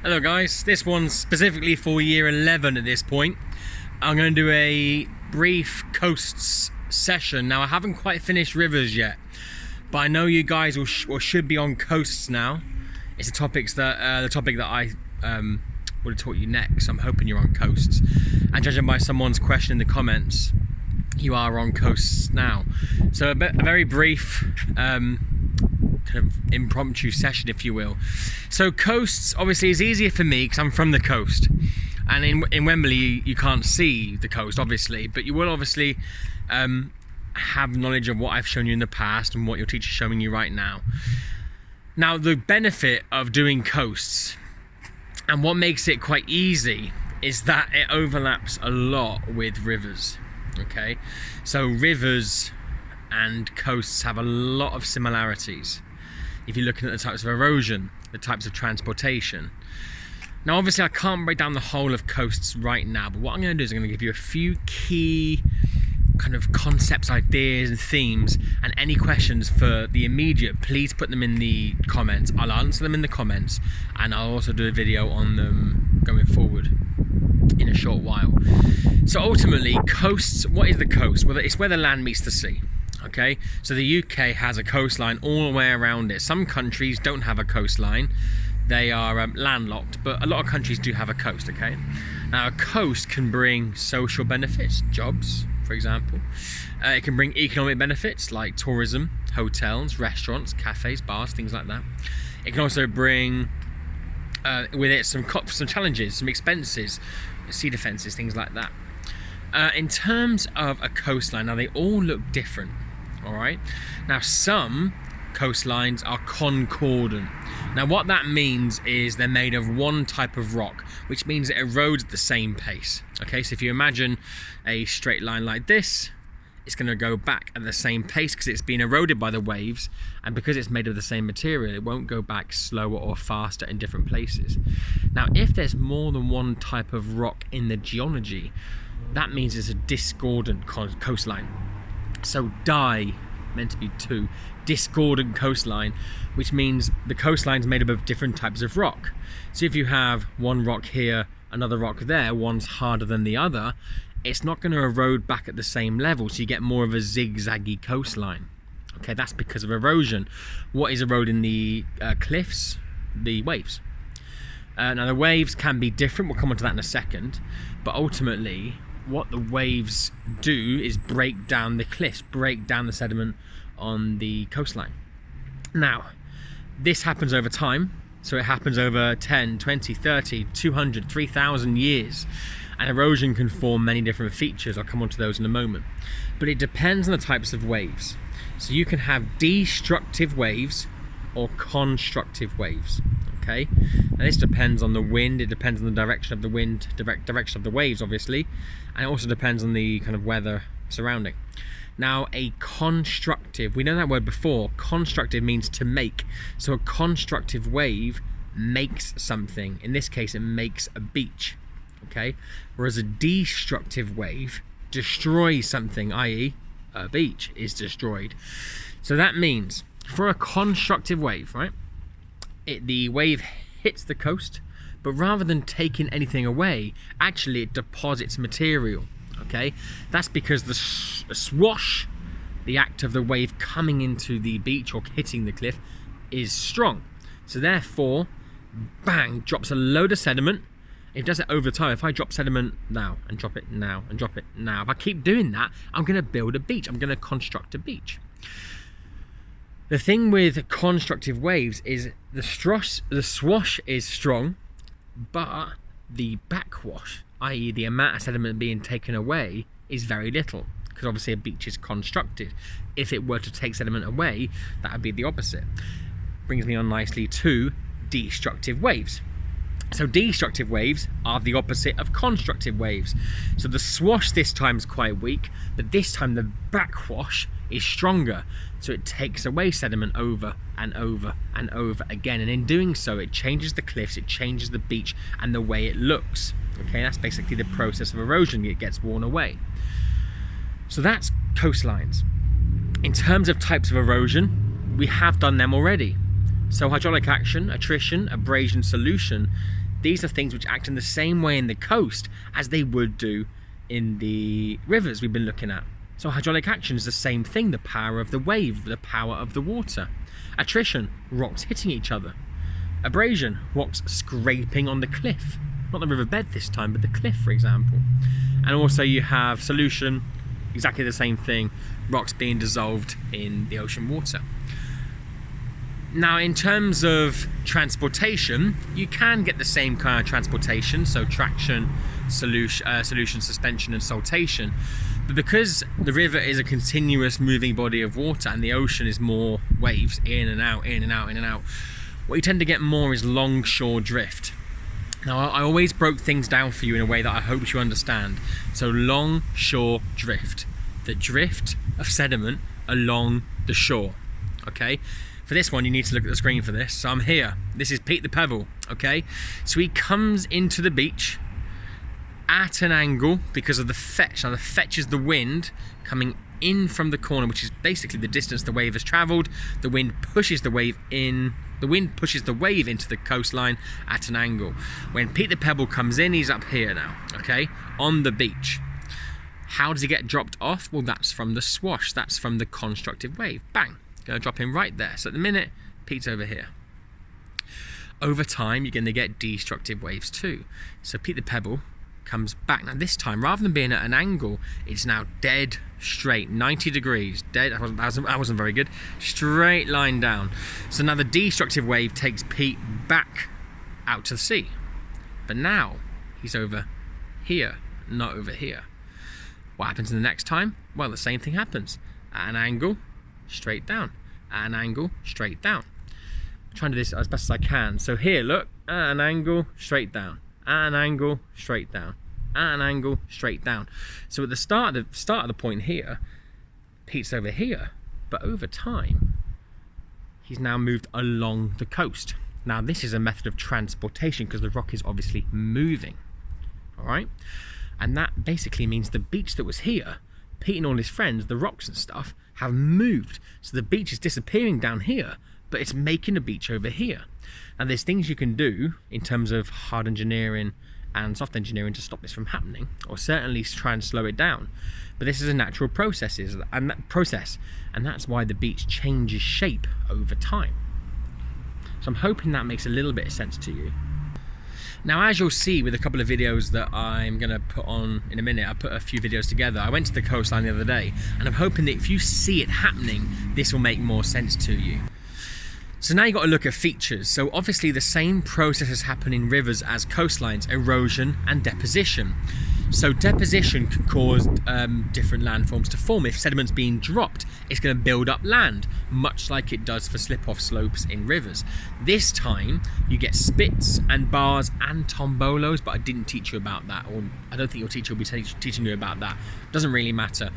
Hello guys, this one's specifically for year 11 at this point. I'm going to do a brief coasts session. Now I haven't quite finished rivers yet, but I know you guys should be on coasts now. It's the topic that I would have taught you next. I'm hoping you're on coasts, and judging by someone's question in the comments, you are on coasts now. So a very brief kind of impromptu session, if you will. So coasts obviously is easier for me because I'm from the coast, and in Wembley you can't see the coast obviously, but you will obviously have knowledge of what I've shown you in the past and what your teacher's showing you right now. Now the benefit of doing coasts and what makes it quite easy is that it overlaps a lot with rivers. Okay, so rivers and coasts have a lot of similarities if you're looking at the types of erosion, the types of transportation. Now obviously I can't break down the whole of coasts right now, but what I'm going to do is I'm going to give you a few key kind of concepts, ideas and themes, and any questions for the immediate, please put them in the comments. I'll answer them in the comments, and I'll also do a video on them going forward in a short while. So ultimately, coasts, what is the coast? Well, it's where the land meets the sea. Okay, so the UK has a coastline all the way around it. Some countries don't have a coastline, they are landlocked, but a lot of countries do have a coast. Okay, now a coast can bring social benefits, jobs for example. It can bring economic benefits like tourism, hotels, restaurants, cafes, bars, things like that. It can also bring with it some challenges, some expenses, sea defences, things like that. In terms of a coastline, now they all look different. All right. Now some coastlines are concordant. Now what that means is they're made of one type of rock, which means it erodes at the same pace. Okay, so if you imagine a straight line like this, it's going to go back at the same pace because it's been eroded by the waves, and because it's made of the same material, it won't go back slower or faster in different places. Now if there's more than one type of rock in the geology, that means it's a discordant coastline. So meant to be two, discordant coastline, which means the coastline's made up of different types of rock. So if you have one rock here, another rock there, one's harder than the other, it's not going to erode back at the same level, so you get more of a zigzaggy coastline. Okay, that's because of erosion. What is eroding the cliffs? The waves. Now the waves can be different, we'll come on to that in a second, but ultimately what the waves do is break down the cliffs, break down the sediment on the coastline. Now this happens over time, so it happens over 10, 20, 30, 200, 3,000 years, and erosion can form many different features. I'll come on to those in a moment, but it depends on the types of waves. So you can have destructive waves or constructive waves. Okay, and this depends on the wind, it depends on the direction of the wind, direction of the waves obviously, and it also depends on the kind of weather surrounding. Now a constructive, we know that word before, constructive means to make, so a constructive wave makes something. In this case it makes a beach. Okay, whereas a destructive wave destroys something, i.e. a beach is destroyed. So that means for a constructive wave, right, the wave hits the coast, but rather than taking anything away, actually it deposits material. Okay, that's because the swash, the act of the wave coming into the beach or hitting the cliff, is strong. So therefore, bang, drops a load of sediment. It does it over time. If I drop sediment now and drop it now and drop it now, if I keep doing that, I'm going to build a beach. I'm going to construct a beach. The thing with constructive waves is the swash is strong, but the backwash, i.e. the amount of sediment being taken away, is very little, because obviously a beach is constructed. If it were to take sediment away, that would be the opposite. Brings me on nicely to destructive waves. So destructive waves are the opposite of constructive waves. So the swash this time is quite weak, but this time the backwash is stronger. So it takes away sediment over and over and over again. And in doing so, it changes the cliffs, it changes the beach and the way it looks. Okay, that's basically the process of erosion. It gets worn away. So that's coastlines. In terms of types of erosion, we have done them already. So hydraulic action, attrition, abrasion, solution, these are things which act in the same way in the coast as they would do in the rivers we've been looking at. So hydraulic action is the same thing, the power of the wave, the power of the water. Attrition, rocks hitting each other. Abrasion, rocks scraping on the cliff. Not the riverbed this time, but the cliff, for example. And also you have solution, exactly the same thing, rocks being dissolved in the ocean water. Now, in terms of transportation, you can get the same kind of transportation, so traction, solution, suspension, and saltation. But because the river is a continuous moving body of water and the ocean is more waves, in and out, in and out, in and out, what you tend to get more is longshore drift. Now, I always broke things down for you in a way that I hope you understand. So longshore drift, the drift of sediment along the shore, okay? For this one, you need to look at the screen for this. So I'm here, this is Pete the Pebble, okay? So he comes into the beach at an angle because of the fetch. Now the fetch is the wind coming in from the corner, which is basically the distance the wave has traveled. The wind pushes the wave in. The wind pushes the wave into the coastline at an angle. When Pete the Pebble comes in, he's up here now, okay, on the beach. How does he get dropped off? Well, that's from the swash. That's from the constructive wave. Bang, gonna drop him right there. So at the minute, Pete's over here. Over time, you're gonna get destructive waves too. So Pete the Pebble comes back. Now this time, rather than being at an angle, it's now dead straight, 90 degrees, dead. That wasn't very good. Straight line down. So now the destructive wave takes Pete back out to the sea. But now he's over here, not over here. What happens in the next time? Well, the same thing happens. At an angle, straight down. At an angle, straight down. I'm trying to do this as best as I can. So here, look, at an angle, straight down. At an angle, straight down. At an angle, straight down. So at the start of the point here, Pete's over here, but over time, he's now moved along the coast. Now this is a method of transportation because the rock is obviously moving, all right? And that basically means the beach that was here, Pete and all his friends, the rocks and stuff, have moved. So the beach is disappearing down here, but it's making a beach over here. And there's things you can do in terms of hard engineering and soft engineering to stop this from happening, or certainly try and slow it down. But this is a natural process, and that's why the beach changes shape over time. So I'm hoping that makes a little bit of sense to you. Now, as you'll see with a couple of videos that I'm going to put on in a minute, I put a few videos together. I went to the coastline the other day, and I'm hoping that if you see it happening, this will make more sense to you. So now you've got to look at features. So obviously the same processes happen in rivers as coastlines, erosion and deposition. So deposition can cause different landforms to form. If sediment's being dropped, it's going to build up land, much like it does for slip-off slopes in rivers. This time, you get spits and bars and tombolos, but I didn't teach you about that, or I don't think your teacher will be teaching you about that. Doesn't really matter.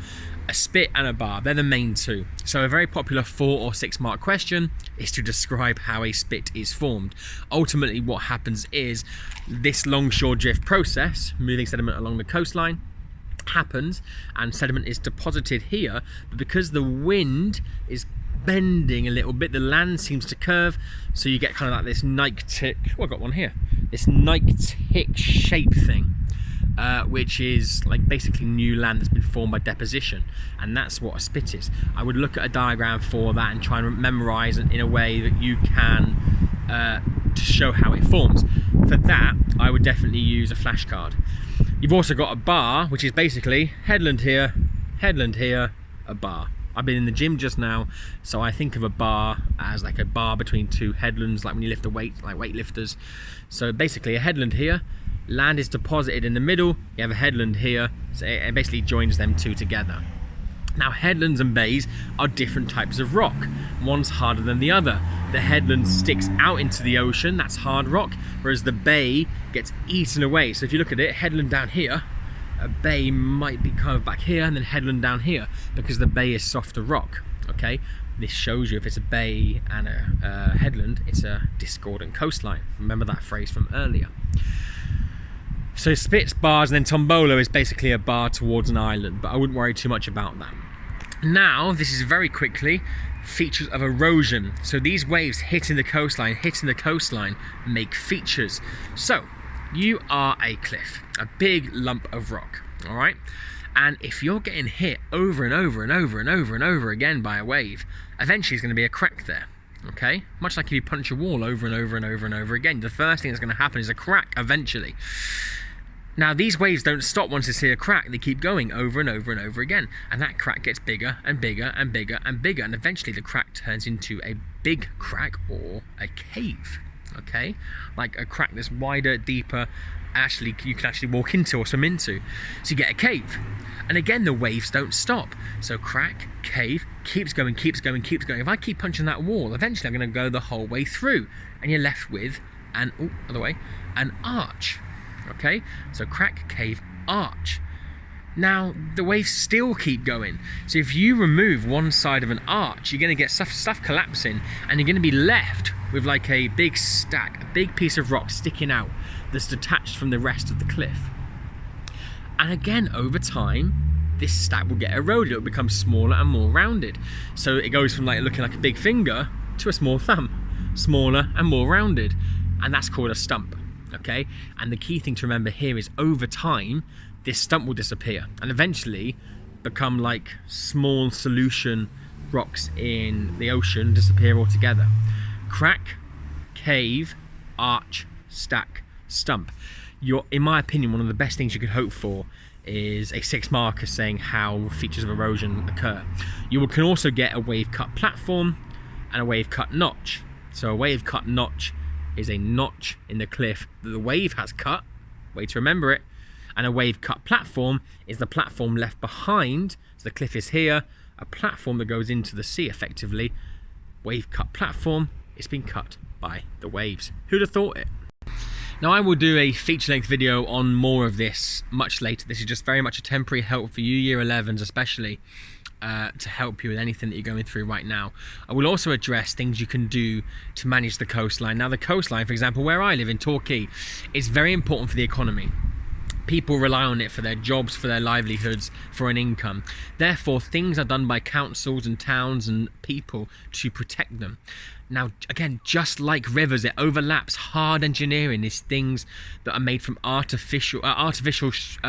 A spit and a bar, they're the main two. So a very popular 4 or 6 mark question is to describe how a spit is formed. Ultimately, what happens is this longshore drift process, moving sediment along the coastline, happens and sediment is deposited here, but because the wind is bending a little bit, the land seems to curve, so you get kind of like this Nike-tick, oh, I've got one here, this Nike-tick shape thing. Which is like basically new land that's been formed by deposition, and that's what a spit is. I would look at a diagram for that and try and memorize it in a way that you can to show how it forms. For that, I would definitely use a flashcard. You've also got a bar, which is basically headland here, a bar. I've been in the gym just now, so I think of a bar as like a bar between two headlands, like when you lift a weight, like weightlifters. So basically a headland here, land is deposited in the middle, you have a headland here, so it basically joins them two together. Now headlands and bays are different types of rock. One's harder than the other. The headland sticks out into the ocean, that's hard rock, whereas the bay gets eaten away. So if you look at it, headland down here, a bay might be kind of back here, and then headland down here, because the bay is softer rock, okay? This shows you if it's a bay and a headland, it's a discordant coastline. Remember that phrase from earlier. So spits, bars, and then tombolo is basically a bar towards an island, but I wouldn't worry too much about that. Now, this is very quickly features of erosion. So these waves hitting the coastline, make features. So you are a cliff, a big lump of rock, all right? And if you're getting hit over and over and over and over and over again by a wave, eventually there's going to be a crack there, okay? Much like if you punch a wall over and over and over and over again, the first thing that's going to happen is a crack eventually. Now, these waves don't stop once they see a crack. They keep going over and over and over again. And that crack gets bigger and bigger and bigger and bigger. And eventually the crack turns into a big crack or a cave, okay? Like a crack that's wider, deeper, actually you can actually walk into or swim into. So you get a cave. And again, the waves don't stop. So crack, cave, keeps going, keeps going, keeps going. If I keep punching that wall, eventually I'm going to go the whole way through. And you're left with an arch. Okay, so crack, cave, arch. Now the waves still keep going, so if you remove one side of an arch, you're going to get stuff collapsing, and you're going to be left with like a big stack, a big piece of rock sticking out that's detached from the rest of the cliff. And again, over time, this stack will get eroded. It will become smaller and more rounded, so it goes from like looking like a big finger to a small thumb, smaller and more rounded, and that's called a stump. Okay, and the key thing to remember here is over time this stump will disappear and eventually become like small solution rocks in the ocean, disappear altogether. Crack, cave, arch, stack, stump. In my opinion, one of the best things you could hope for is a 6 marker saying how features of erosion occur. You can also get a wave cut platform and a wave cut notch. So a wave cut notch is a notch in the cliff that the wave has cut, way to remember it, and a wave cut platform is the platform left behind. So the cliff is here, a platform that goes into the sea effectively. Wave cut platform, it's been cut by the waves. Who'd have thought it? Now I will do a feature-length video on more of this much later. This is just very much a temporary help for you Year 11s especially, to help you with anything that you're going through right now. I will also address things you can do to manage the coastline. Now the coastline, for example, where I live in Torquay, is very important for the economy. People rely on it for their jobs, for their livelihoods, for an income. Therefore, things are done by councils and towns and people to protect them. Now, again, just like rivers, it overlaps. Hard engineering is things that are made from artificial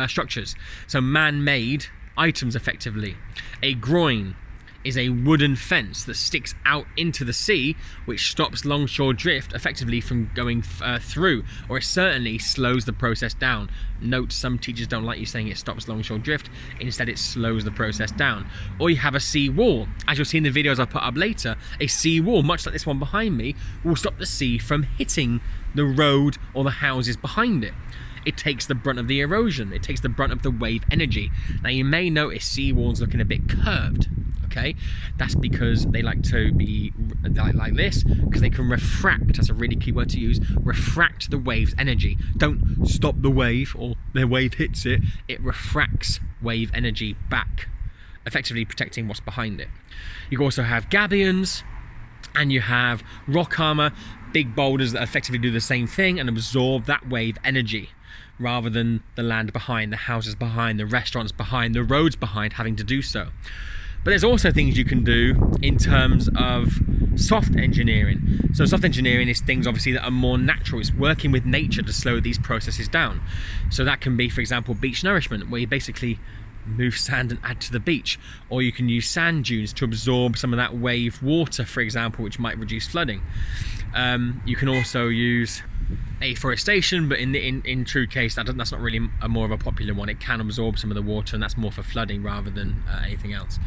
structures. So man-made items effectively. A groin is a wooden fence that sticks out into the sea, which stops longshore drift effectively from going through, or it certainly slows the process down. Note, some teachers don't like you saying it stops longshore drift, instead it slows the process down. Or you have a sea wall. As you'll see in the videos I'll put up later, a sea wall, much like this one behind me, will stop the sea from hitting the road or the houses behind it. It takes the brunt of the erosion, it takes the brunt of the wave energy. Now you may notice sea walls looking a bit curved, okay? That's because they like to be like this, because they can refract. That's a really key word to use. Refract the wave's energy. Don't stop the wave or the wave hits it. It refracts wave energy back, effectively protecting what's behind it. You also have gabions, and you have rock armor, big boulders that effectively do the same thing and absorb that wave energy, rather than the land behind, the houses behind, the restaurants behind, the roads behind having to do so. But there's also things you can do in terms of soft engineering. So soft engineering is things obviously that are more natural. It's working with nature to slow these processes down. So that can be, for example, beach nourishment, where you basically move sand and add to the beach. Or you can use sand dunes to absorb some of that wave water, for example, which might reduce flooding. You can also use afforestation, but in true case that's not really more of a popular one. It can absorb some of the water, and that's more for flooding rather than anything else.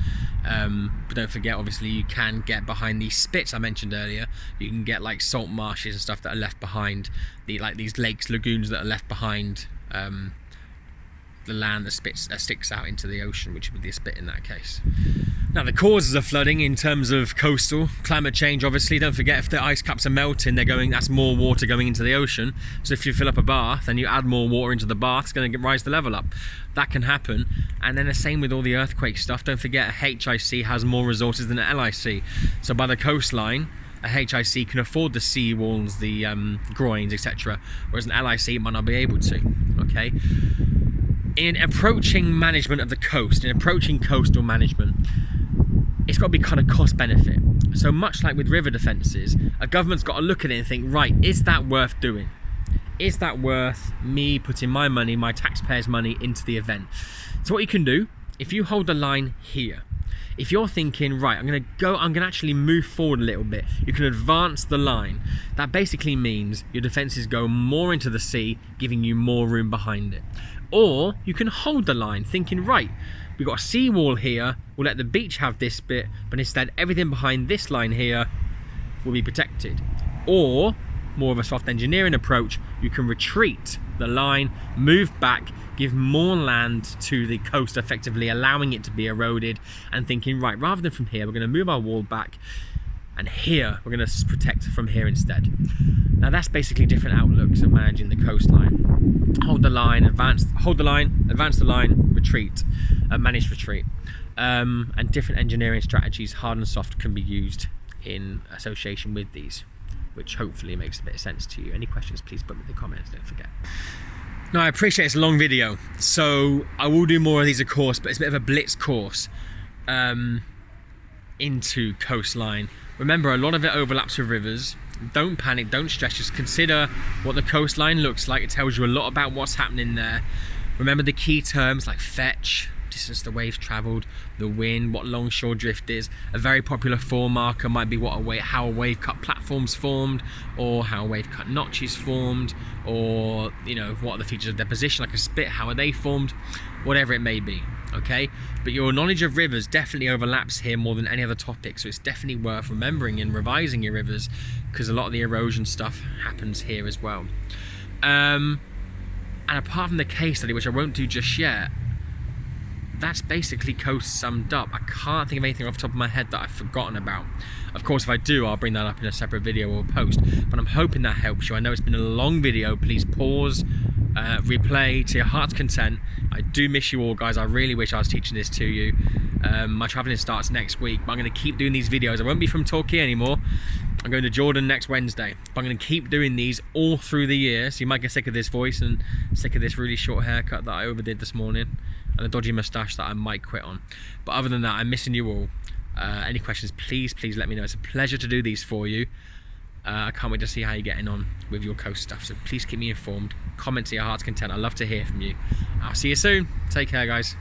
But don't forget, obviously, you can get behind these spits I mentioned earlier. You can get like salt marshes and stuff that are left behind, like these lakes, lagoons that are left behind the land that sticks out into the ocean, which would be a spit in that case. Now, the causes of flooding in terms of coastal climate change, obviously, don't forget, if the ice caps are melting, that's more water going into the ocean. So if you fill up a bath and you add more water into the bath, it's going to rise the level up. That can happen. And then the same with all the earthquake stuff. Don't forget, a HIC has more resources than an LIC. So by the coastline, a HIC can afford the sea walls, the groins, etc., whereas an LIC might not be able to. Okay. In approaching management of the coast, in approaching coastal management, it's got to be kind of cost benefit. So much like with river defences, a government's got to look at it and think, right, is that worth doing? is that worth me putting my money, my taxpayers' money, into the event? So what you can do, if you hold the line here, if you're thinking, right, I'm gonna actually move forward a little bit, you can advance the line. That basically means your defenses go more into the sea, giving you more room behind it. Or you can hold the line, thinking, right, we've got a seawall here, we'll let the beach have this bit, but instead everything behind this line here will be protected. Or, more of a soft engineering approach, you can retreat the line, move back, give more land to the coast, effectively allowing it to be eroded, and thinking, right, rather than from here, we're going to move our wall back, and here we're going to protect from here instead. Now that's basically different outlooks of managing the coastline. Hold the line, advance the line, retreat, manage retreat, and different engineering strategies, hard and soft, can be used in association with these, which hopefully makes a bit of sense to you. Any questions, please put them in the comments, don't forget. Now, I appreciate it's a long video, so I will do more of these, of course, but it's a bit of a blitz course into coastline. Remember, a lot of it overlaps with rivers. Don't panic, don't stress, just consider what the coastline looks like. It tells you a lot about what's happening there. Remember the key terms like fetch, distance the waves travelled, the wind, what longshore drift is. A very popular form marker might be how a wave cut platforms formed, or how a wave cut notches formed, or what are the features of deposition, like a spit, how are they formed, whatever it may be. Okay, but your knowledge of rivers definitely overlaps here more than any other topic, so it's definitely worth remembering and revising your rivers, because a lot of the erosion stuff happens here as well. And apart from the case study, which I won't do just yet, that's basically COASTS summed up. I can't think of anything off the top of my head that I've forgotten about. Of course, if I do, I'll bring that up in a separate video or post, but I'm hoping that helps you. I know it's been a long video. Please pause, replay to your heart's content. I do miss you all, guys. I really wish I was teaching this to you. My traveling starts next week, but I'm going to keep doing these videos. I won't be from Turkey anymore. I'm going to Jordan next Wednesday, but I'm going to keep doing these all through the year, so you might get sick of this voice and sick of this really short haircut that I overdid this morning, and a dodgy moustache that I might quit on. But other than that, I'm missing you all. Any questions, please let me know. It's a pleasure to do these for you. I can't wait to see how you're getting on with your coast stuff, so please keep me informed. Comment to your heart's content. I'd love to hear from you. I'll see you soon. Take care, guys.